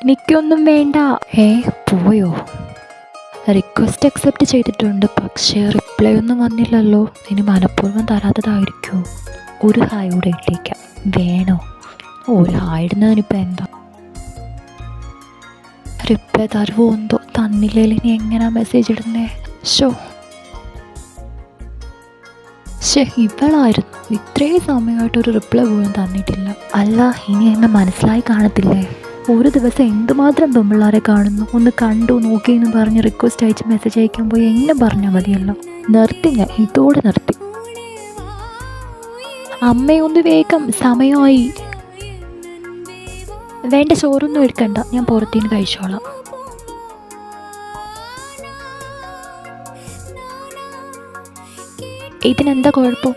എനിക്കൊന്നും വേണ്ട. പോയോ? റിക്വസ്റ്റ് അക്സെപ്റ്റ് ചെയ്തിട്ടുണ്ട്, പക്ഷേ റിപ്ലൈ ഒന്നും വന്നില്ലല്ലോ. ഇനി മനഃപൂർവ്വം തരാത്തതായിരിക്കുമോ? ഒരു ഹായ് കൂടെ ഇട്ടേക്കാം. വേണോ? ഒരു ഹായ് ഇടുന്നതിനിപ്പോൾ എന്താ? റിപ്ലൈ തരുമോ എന്തോ. തന്നില്ലേൽ ഇനി എങ്ങനെയാ മെസ്സേജ് ഇടുന്നേ? ഇവളായിരുന്നു ഇത്രയും സമയമായിട്ടൊരു റിപ്ലൈ പോലും തന്നിട്ടില്ല. അല്ല, ഇനി എന്നെ മനസ്സിലായി കാണത്തില്ലേ? ഒരു ദിവസം എന്തുമാത്രം പെമ്പിള്ളാരെ കാണുന്നു. ഒന്ന് കണ്ടു നോക്കിയെന്ന് പറഞ്ഞ് റിക്വസ്റ്റ് അയച്ച് മെസ്സേജ് അയക്കാൻ പോയി എന്നെ പറഞ്ഞാൽ മതിയല്ലോ. നിർത്തി, ഞാൻ ഇതോടെ നിർത്തി. അമ്മയൊന്ന് വേഗം, സമയമായി. വേണ്ട, ചോറൊന്നും എടുക്കണ്ട, ഞാൻ പുറത്തുനിന്ന് കഴിച്ചോളാം. ഇതിനെന്താ കുഴപ്പം?